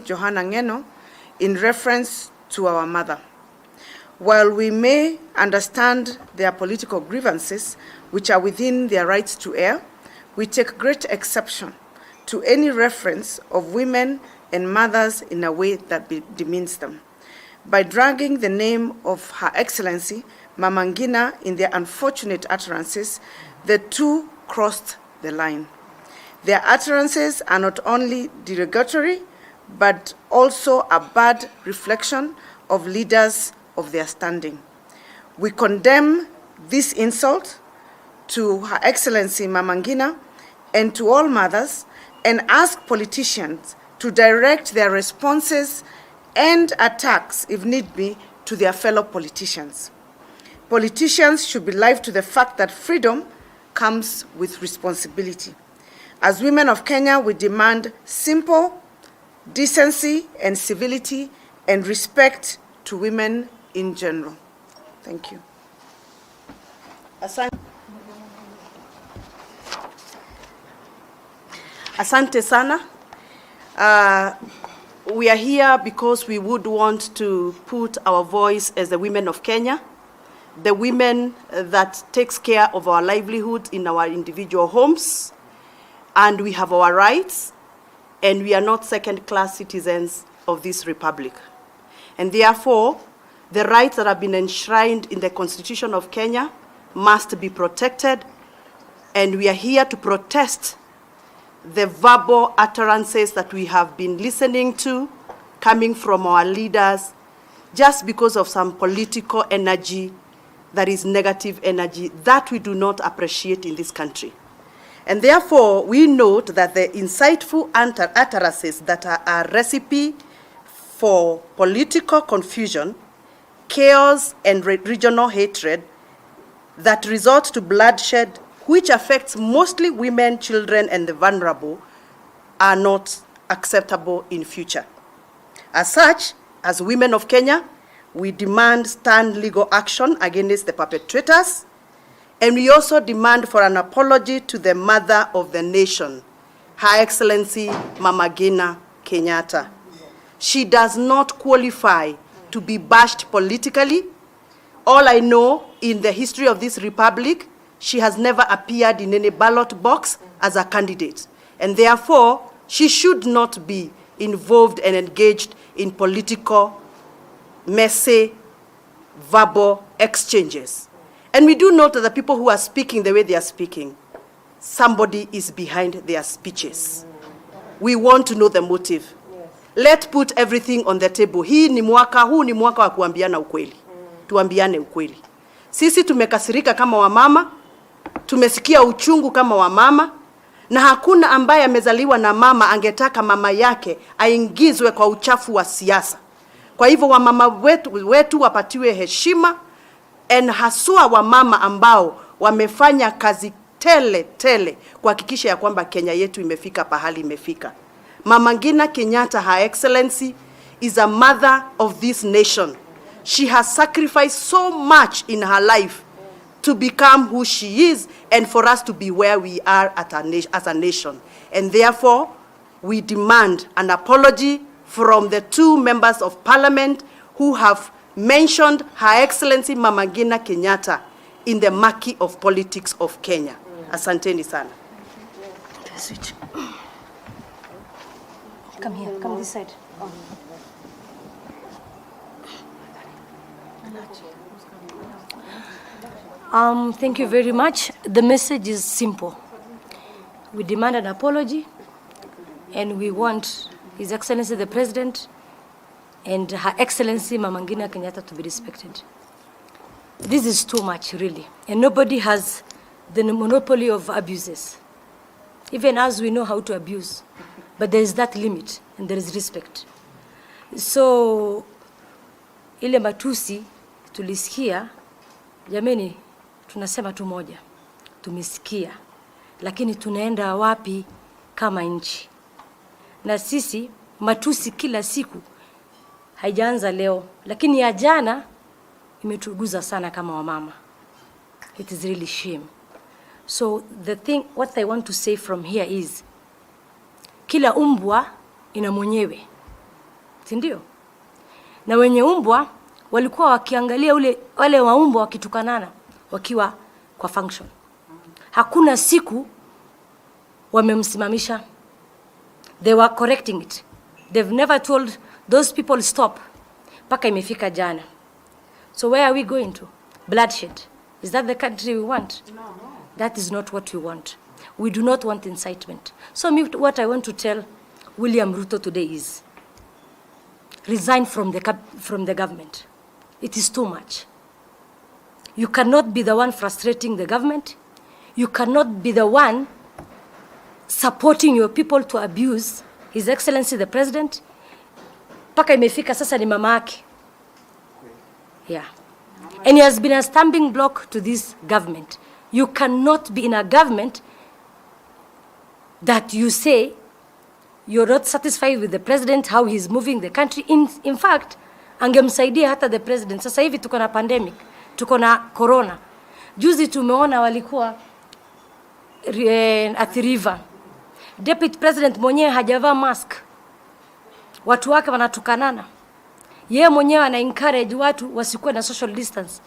Johanna Ngina in reference to our mother. While we may understand their political grievances, which are within their rights to air, we take great exception to any reference of women and mothers in a way that demeans them. By dragging the name of Her Excellency, Mama Ngina, in their unfortunate utterances, the two crossed the line. Their utterances are not only derogatory, but also a bad reflection of leaders of their standing. We condemn this insult to Her Excellency Mama Ngina and to all mothers, and ask politicians to direct their responses and attacks, if need be, to their fellow politicians. Politicians should be alive to the fact that freedom comes with responsibility. As women of Kenya, we demand simple decency and civility and respect to women in general. Thank you. Asante sana. We are here because we would want to put our voice as the women of Kenya, the women that takes care of our livelihood in our individual homes, and we have our rights, and we are not second-class citizens of this republic. And therefore, the rights that have been enshrined in the Constitution of Kenya must be protected, and we are here to protest the verbal utterances that we have been listening to coming from our leaders just because of some political energy that is negative energy that we do not appreciate in this country. And therefore, we note that the insightful utterances that are a recipe for political confusion, chaos, and regional hatred that resort to bloodshed, which affects mostly women, children, and the vulnerable, are not acceptable in future. As such, as women of Kenya, we demand stern legal action against the perpetrators, and we also demand for an apology to the mother of the nation, Her Excellency Mama Ngina Kenyatta. She does not qualify to be bashed politically. All I know in the history of this republic, she has never appeared in any ballot box as a candidate, and therefore she should not be involved and engaged in political, messy, verbal exchanges. And we do note that the people who are speaking the way they are speaking, somebody is behind their speeches. We want to know the motive. Let's put everything on the table. Huu ni mwaka wa kuambiana ukweli. Tuambiane ukweli. Sisi tumekasirika kama wamama, tumesikia uchungu kama wamama, na hakuna ambaye amezaliwa na mama angetaka mama yake aingizwe kwa uchafu wa siasa. Kwa hivyo wamama wetu wapatiwe heshima, and haswa wamama ambao wamefanya kazi tele kuhakikisha ya kwamba Kenya yetu imefika pahali imefika. Mama Ngina Kenyatta, Her Excellency, is a mother of this nation. She has sacrificed so much in her life to become who she is and for us to be where we are as a nation. And therefore, we demand an apology from the two members of parliament who have mentioned Her Excellency Mama Ngina Kenyatta in the murky of politics of Kenya. Asanteni sana. Come here, come this side. Thank you very much. The message is simple. We demand an apology, and we want His Excellency the President and Her Excellency Mama Ngina Kenyatta to be respected. This is too much, really. And nobody has the monopoly of abuses. Even us, we know how to abuse. But there is that limit, and there is respect. So, ile matusi tulisikia, jameni, tunasema tu moja, tumesikia, lakini tunaenda wapi kama nchi? Na sisi, matusi kila siku, haijaanza leo, lakini ya jana imetuguza sana kama wamama. It is really shame. So what I want to say from here is, kila umbwa ina mwenyewe. si ndio? Na wenye umbwa walikuwa wakiangalia wale waumbwa wakitukanana wakiwa kwa function. Hakuna siku wamemsimamisha. They were correcting it. They've never told those people stop. Paka imefika jana. So where are we going to? Bloodshed. Is that the country we want? No. That is not what we want. We do not want incitement. So what I want to tell William Ruto today is resign from the government. It is too much. You cannot be the one frustrating the government. You cannot be the one supporting your people to abuse His Excellency the President. Paka imefika sasa ni mama yake. Yeah. And he has been a stumbling block to this government. You cannot be in a government that you say you're not satisfied with the president, how he's moving the country. In fact, angemsaidia hata the president. Sasa hivi tuko na pandemic, tuko na corona. Juzi tumeona walikuwa at River. Deputy president mwenyewe hajavaa mask. Watu wake wanatukanana. Yeye mwenyewe ana encourage watu wasikuwe na social distance.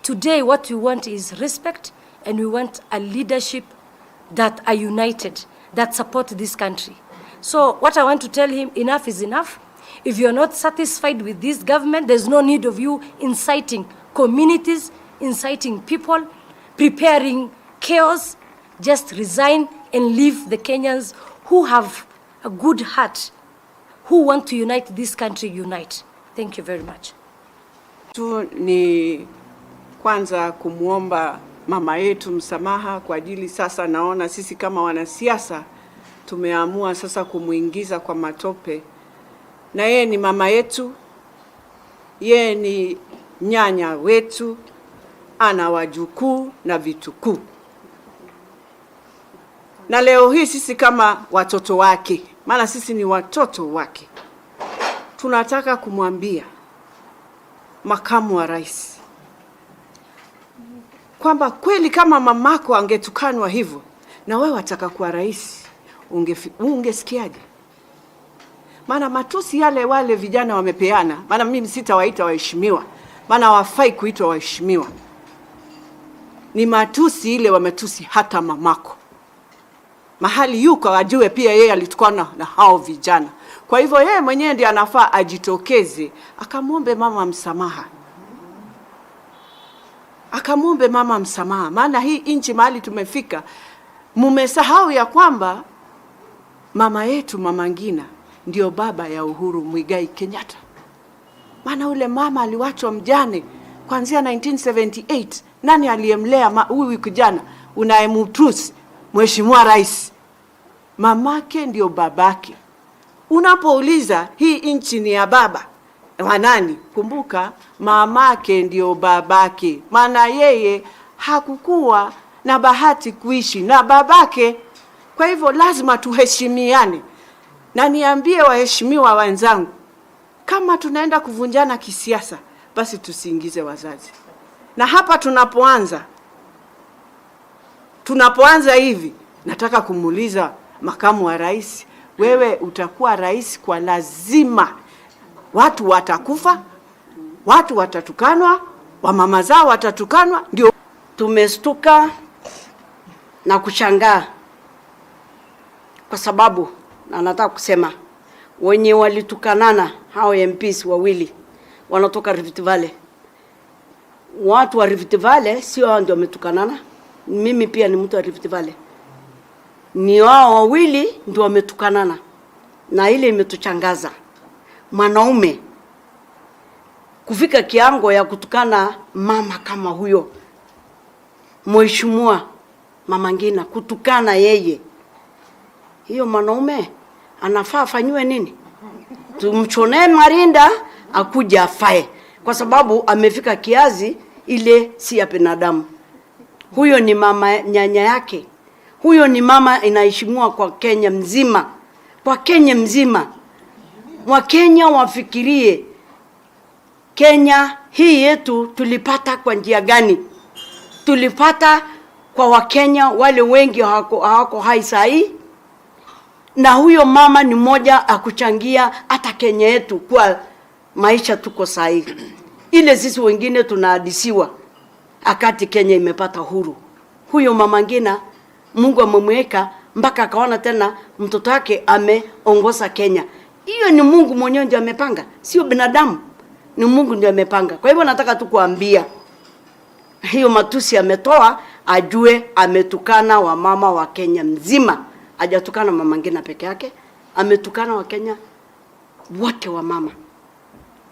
Today what we want is respect, and we want a leadership that are united, that support this country. So what I want to tell him, enough is enough. If you're not satisfied with this government, there's no need of you inciting communities, inciting people, preparing chaos. Just resign and leave the Kenyans who have a good heart, who want to unite this country, unite. Thank you very much. Tu ni kwanza kumuomba mama yetu msamaha kwa ajili sasa naona sisi kama wanasiasa tumeamua sasa kumuingiza kwa matope. Na yeye ni mama yetu, yeye ni nyanya wetu, ana wajukuu na vitukuu. Na leo hii sisi kama watoto wake, maana sisi ni watoto wake, tunataka kumwambia makamu wa rais kwamba kweli kama mamako angetukanwa hivyo na wewe wataka kuwa rais, ungesikiaje? Maana matusi yale wale vijana wamepeana, maana mimi sitawaita waheshimiwa, maana hawafai kuitwa waheshimiwa. Ni matusi ile wametusi hata mamako. Mahali yuko ajue pia yeye alitukana na hao vijana. Kwa hivyo yeye mwenyewe ndiye anafaa ajitokeze, akamuombe mama msamaha. Akamuombe mama msamaha. Maana hii inchi mahali tumefika, mumesahau ya kwamba mama yetu mama Ngina ndio baba ya Uhuru Muigai Kenyatta. Maana ule mama aliwachwa mjane kuanzia 1978. Nani aliyemlea huyu kijana unayemtusi Mheshimiwa Rais? Mamake ndio babake. Unapouliza hii inchi ni ya baba wa nani, kumbuka mamake ndio babake. Maana yeye hakukuwa na bahati kuishi na babake. Kwa hivyo lazima tuheshimiane. Na niambie waheshimiwa wenzangu, kama tunaenda kuvunjana kisiasa, basi tusiingize wazazi. Na hapa tunapoanza hivi, nataka kumuuliza makamu wa rais, wewe utakuwa rais kwa lazima. Watu watakufa, watu watatukanwa, wamama zao watatukanwa. Ndio tumestuka na kushangaa kwa sababu, na nataka kusema wenye walitukanana hao MPs wawili wanatoka Rift Valley. Watu wa Rift Valley sio hao ndio wametukanana. Mimi pia ni mtu wa Rift Valley. Ni wao wawili ndio wametukanana. Na ile imetuchangaza. Mwanaume kufika kiango ya kutukana mama kama huyo, Mheshimiwa Mama Ngina, kutukana yeye, hiyo mwanaume anafaa afanywe nini? Tumchonee marinda akuja afae, kwa sababu amefika kiazi ile si ya binadamu. Huyo ni mama nyanya yake. Huyo ni mama inaheshimiwa kwa Kenya mzima. Kwa Kenya mzima. Wakenya wafikirie Kenya hii yetu tulipata kwa njia gani? Tulipata kwa Wakenya wale wengi hawako hai sahi. na huyo mama ni mmoja akuchangia hata Kenya yetu kwa maisha tuko sahihi. Ile sisi wengine tunahadisiwa akati Kenya imepata huru. Huyo mama Ngina Mungu amemweka mpaka akaona tena mtoto wake ameongoza Kenya. Hiyo ni Mungu mwenyewe ndiye amepanga, sio binadamu. Ni Mungu ndiye amepanga. Kwa hivyo nataka tu kuambia hiyo matusi ametoa, ajue ametukana wamama wa Kenya mzima. Hajatukana mama Ngina peke yake, ametukana wa Kenya wote wa mama.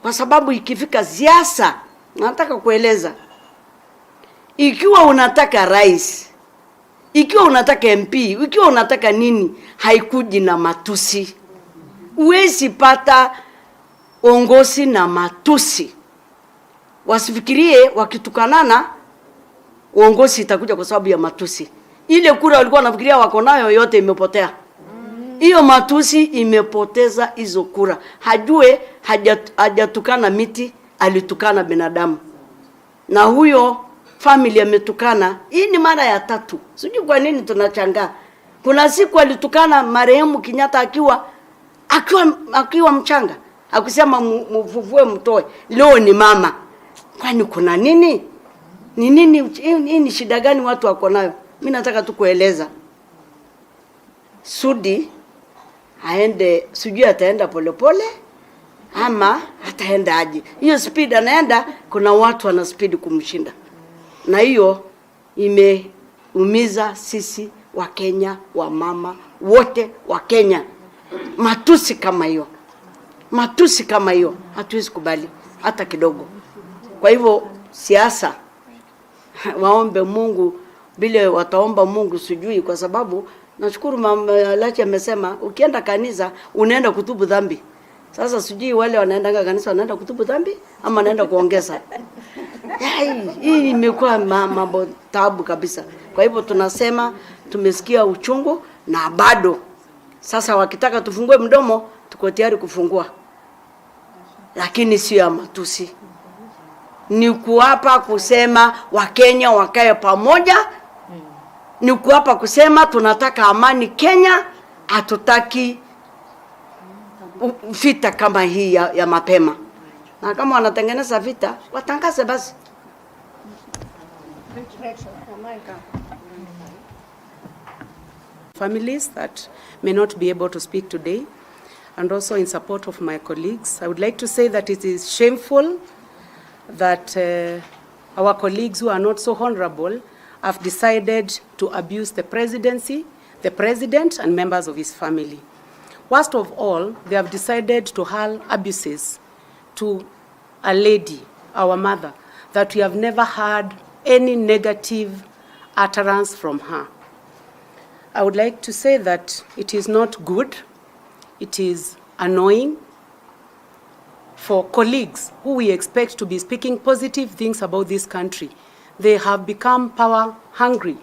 Kwa sababu ikifika siasa, nataka kueleza, ikiwa unataka rais, ikiwa unataka MP, ikiwa unataka nini, haikuji na matusi. Uwezi pata ongozi na matusi. Wasifikirie wakitukanana uongozi itakuja kwa sababu ya matusi. Ile kura walikuwa wanafikiria wako nayo yote imepotea. Hiyo matusi imepoteza hizo kura. Hajue hajatukana miti, alitukana binadamu. Na huyo family ametukana. Hii ni mara ya 3. Sijui kwa nini tunachangaa. Kuna siku alitukana marehemu Kenyatta akiwa mchanga. Akusema mfufue mtoe. Leo ni mama. Kwani kuna nini? Ni nini? Hii ni shida gani watu wako nayo? Mimi nataka tu kueleza. Sudi aende, sijui ataenda polepole ama ataenda aje. Hiyo speed anaenda, kuna watu wana speed kumshinda. Na hiyo imeumiza sisi wa Kenya, wa mama wote wa Kenya. Matusi kama hiyo. Matusi kama hiyo hatuwezi kubali hata kidogo. Kwa hivyo siasa waombe Mungu, bila wataomba Mungu sijui, kwa sababu nashukuru mama Lachi amesema ukienda kanisa unaenda kutubu dhambi. Sasa sijui wale wanaenda kanisa wanaenda kutubu dhambi ama wanaenda kuongeza. Hii imekuwa mambo taabu kabisa. Kwa hivyo tunasema tumesikia uchungu na bado sasa wakitaka tufungue mdomo tuko tayari kufungua. Lakini sio ya matusi. Ni kuapa kusema Wakenya wakae pamoja. Ni kuapa kusema tunataka amani Kenya, hatutaki vita kama hii ya mapema. Na kama wanatengeneza vita, watangaze basi. Families that may not be able to speak today, and also in support of my colleagues, I would like to say that it is shameful that our colleagues who are not so honorable have decided to abuse the presidency, the president, and members of his family. Worst of all, they have decided to hurl abuses to a lady, our mother, that we have never heard any negative utterance from her. I would like to say that it is not good, it is annoying for colleagues who we expect to be speaking positive things about this country. They have become power hungry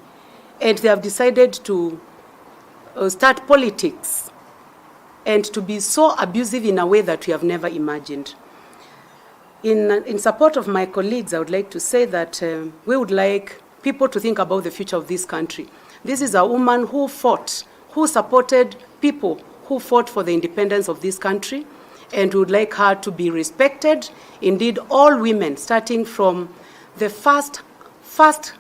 and they have decided to start politics and to be so abusive in a way that we have never imagined. In support of my colleagues, I would like to say that we would like people to think about the future of this country. This is a woman who fought, who supported people who fought for the independence of this country, and we would like her to be respected. Indeed, all women, starting from the first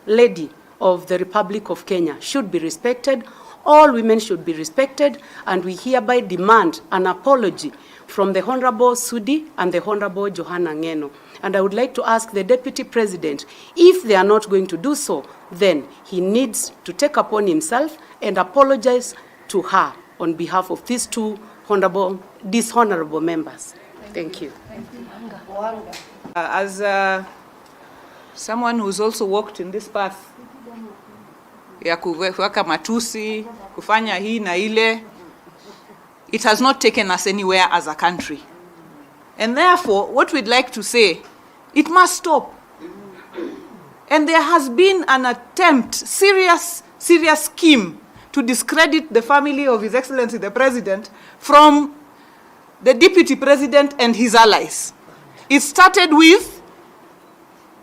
lady of the Republic of Kenya, should be respected. All women should be respected, and we hereby demand an apology from the Honorable Sudi and the Honorable Johanna Ngeno. And I would like to ask the Deputy President, if they are not going to do so, then he needs to take upon himself and apologize to her on behalf of these two dishonorable members. Thank you. As someone who's also walked in this path, ya kuweka matusi, kufanya hii na ile, it has not taken us anywhere as a country. And therefore, what we'd like to say, it must stop. And there has been an attempt, serious scheme to discredit the family of His Excellency the President from the Deputy President and his allies. It started with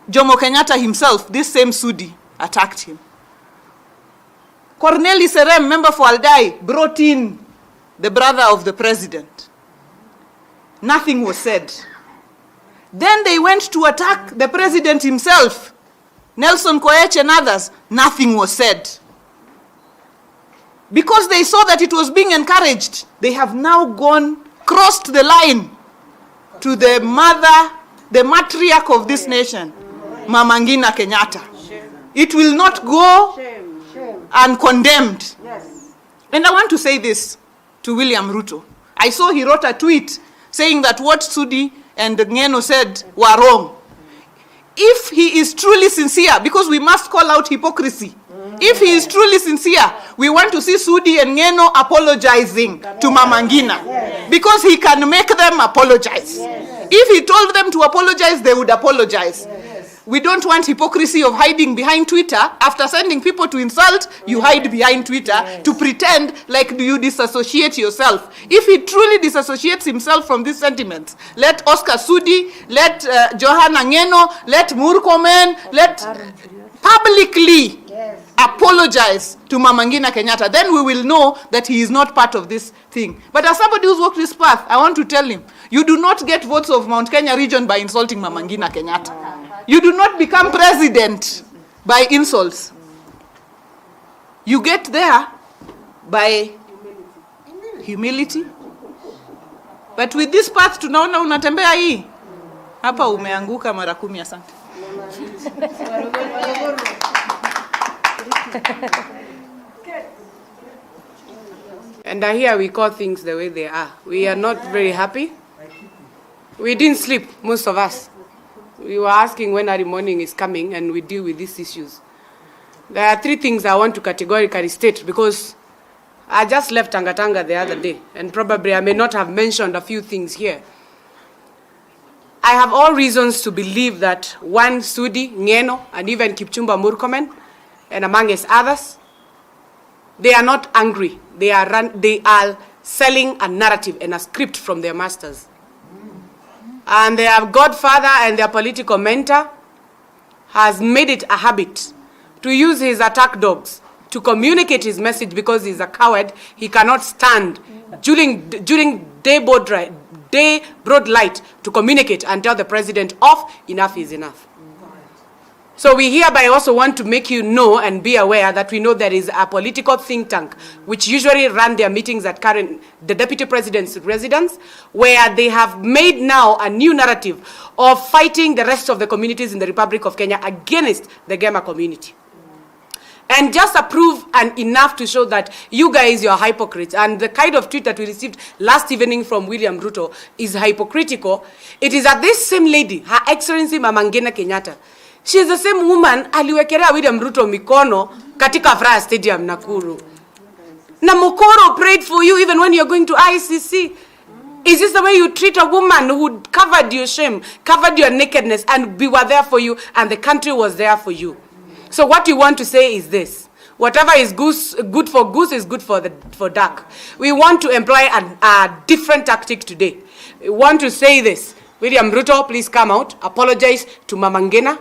Jomo Kenyatta himself. This same Sudi attacked him. Corneli Serem, member for Aldai, brought in the brother of the president. Nothing was said. Then they went to attack the president himself, Nelson Koech and others. Nothing was said. Because they saw that it was being encouraged, they have now crossed the line to the mother, the matriarch of this nation, Mama Ngina Kenyatta. It will not go uncondemned. And I want to say this to William Ruto. I saw he wrote a tweet saying that what Sudi and Ngina said were wrong. If he is truly sincere, because we must call out hypocrisy, if he is truly sincere, we want to see Sudi and Ngina apologizing to Mama Ngina, because he can make them apologize. If he told them to apologize, they would apologize. We don't want hypocrisy of hiding behind Twitter. After sending people to insult, you hide behind Twitter to pretend like you disassociate yourself. If he truly disassociates himself from these sentiments, let Oscar Sudi, let Johanna Ngeno, let Murkomen, let publicly apologize to Mama Ngina Kenyatta. Then we will know that he is not part of this thing. But as somebody who's walked this path, I want to tell him, you do not get votes of Mount Kenya region by insulting Mama Ngina Kenyatta. You do not become president by insults. You get there by humility. But with this path tunaona unatembea hii, hapa umeanguka mara 10. Asante. And here we call things the way they are. We are not very happy. We didn't sleep, most of us. We were asking when early morning is coming and we deal with these issues. There are 3 things I want to categorically state, because I just left Tangatanga the other day, and probably I may not have mentioned a few things here. I have all reasons to believe that one, Sudi, Ngeno, and even Kipchumba Murkomen, and amongst others, they are not angry. They are selling a narrative and a script from their masters. And their godfather and their political mentor has made it a habit to use his attack dogs to communicate his message, because he's a coward. He cannot stand during day broad light to communicate and tell the president off, enough is enough. So we hereby also want to make you know and be aware that we know there is a political think tank which usually run their meetings at the deputy president's residence, where they have made now a new narrative of fighting the rest of the communities in the Republic of Kenya against the Gema community. And just approve and enough to show that you guys, you are hypocrites. And the kind of tweet that we received last evening from William Ruto is hypocritical. It is that this same lady, Her Excellency Mama Ngina Kenyatta, she is the same woman aliwekelea William Ruto mikono katika Afraha Stadium Nakuru. Na Mukoro prayed for you even when you're going to ICC. Is this the way you treat a woman who covered your shame, covered your nakedness, and we were there for you, and the country was there for you? So what we want to say is this: whatever is good for goose is good for duck. We want to employ a different tactic today. We want to say this: William Ruto, please come out, apologize to Mama Ngina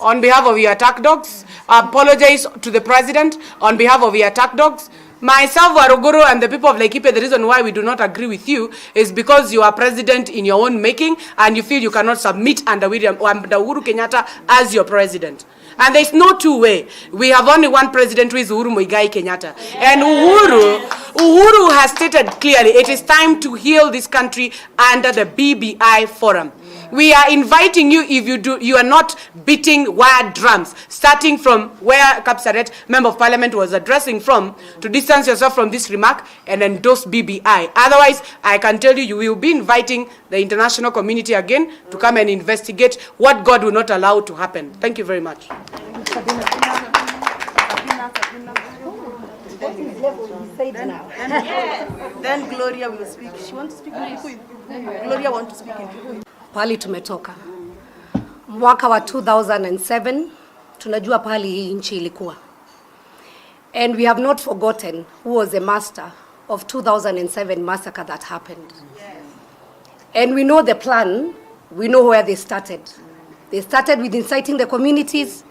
on behalf of your attack dogs, apologize to the president on behalf of your attack dogs. Myself, Waruguru, and the people of Laikipia, the reason why we do not agree with you is because you are president in your own making and you feel you cannot submit under Uhuru Kenyatta as your president. And there's no two way. We have only one president, who is Uhuru Muigai Kenyatta. And Uhuru has stated clearly, it is time to heal this country under the BBI forum. We are inviting you, if you are not beating wired drums, starting from where Kapsaret, Member of Parliament, was addressing from, to distance yourself from this remark and endorse BBI. Otherwise, I can tell you, you will be inviting the international community again to come and investigate what God will not allow to happen. Thank you very much. Then Gloria will speak. She wants to speak in Kikuyu. Gloria wants to speak in Kikuyu. Pahali tumetoka mwaka wa 2007, tunajua pahali hii nchi ilikuwa, and we have not forgotten who was the master of 2007 massacre that happened. And we know the plan. We know where they started. They started with inciting the communities.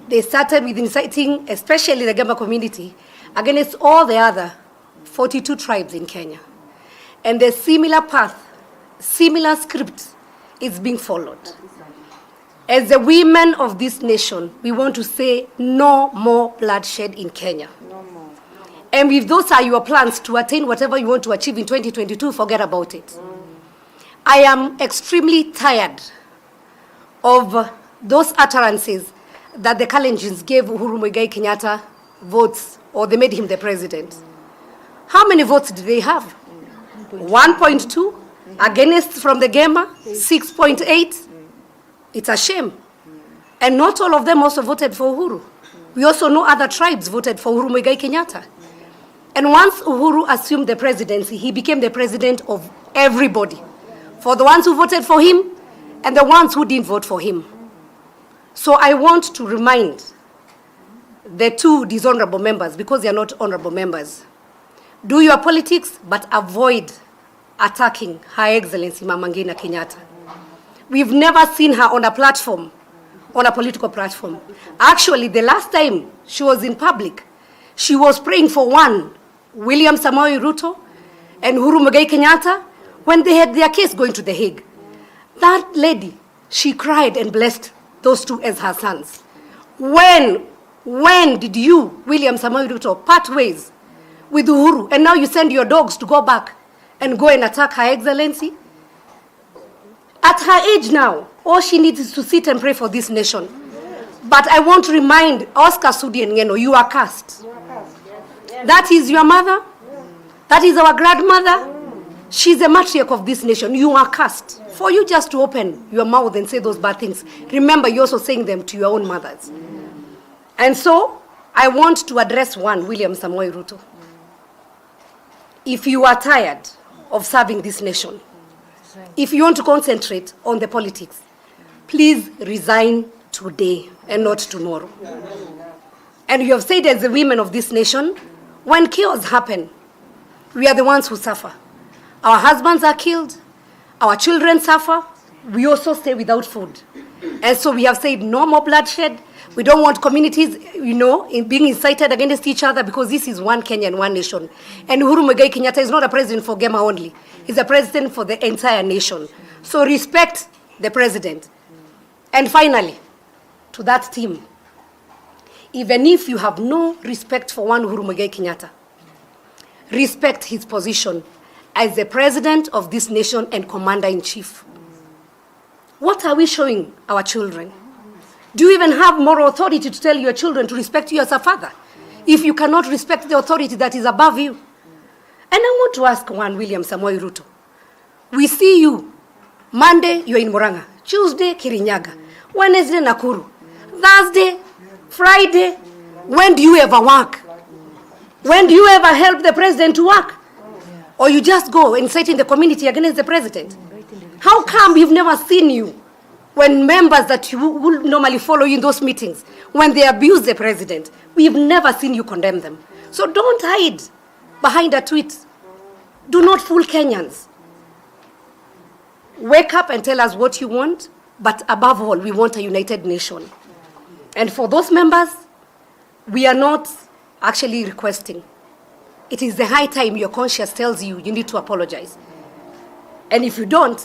They started with inciting especially the Gema community against all the other 42 tribes in Kenya. And the similar path, similar script is being followed. As the women of this nation, we want to say no more bloodshed in Kenya. No more. And if those are your plans to attain whatever you want to achieve in 2022, forget about it. I am extremely tired of those utterances that the Kalenjins gave Uhuru Muigai Kenyatta votes, or they made him the president. How many votes did they have? 1.2 against from the Gema, 6.8. It's a shame. And not all of them also voted for Uhuru. We also know other tribes voted for Uhuru Muigai Kenyatta. And once Uhuru assumed the presidency, he became the president of everybody. For the ones who voted for him and the ones who didn't vote for him. So I want to remind the two dishonorable members, because they are not honorable members, do your politics, but avoid attacking Her Excellency Mama Ngina Kenyatta. We've never seen her on a platform, on a political platform. Actually, the last time she was in public, she was praying for one, William Samoei Ruto and Uhuru Muigai Kenyatta, when they had their case going to The Hague. That lady, she cried and blessed those two as her sons. When did you, William Samoei Ruto, part ways with Uhuru, and now you send your dogs to go back and go and attack Her Excellency? At her age now, all she needs is to sit and pray for this nation. But I want to remind Oscar, Sudi, and Ngeno, you are cursed. That is your mother. That is our grandmother. She's a matriarch of this nation. You are cursed. For you just to open your mouth and say those bad things, remember you're also saying them to your own mothers. And so, I want to address one, William Samoei Ruto. If you are tired of serving this nation, if you want to concentrate on the politics, please resign today and not tomorrow. And you have said as the women of this nation, when chaos happen, we are the ones who suffer. Our husbands are killed, our children suffer, we also stay without food. And so we have said no more bloodshed. We don't want communities, being incited against each other, because this is one Kenya and one nation. And Uhuru Muigai Kenyatta is not a president for Gema only. He's a president for the entire nation. So respect the president. And finally, to that team, even if you have no respect for one Uhuru Muigai Kenyatta, respect his position as the president of this nation and commander-in-chief. What are we showing our children? Do you even have moral authority to tell your children to respect you as a father, if you cannot respect the authority that is above you? And I want to ask one, William Samoei Ruto. We see you. Monday, you're in Murang'a. Tuesday, Kirinyaga. Wednesday, Nakuru. Thursday, Friday. When do you ever work? When do you ever help the president to work? Or you just go inciting the community against the president? How come we've never seen you when members that you would normally follow you in those meetings, when they abuse the president? We've never seen you condemn them. So don't hide behind a tweet. Do not fool Kenyans. Wake up and tell us what you want, but above all, we want a united nation. And for those members, we are not actually requesting. It is the high time your conscience tells you you need to apologize. And if you don't,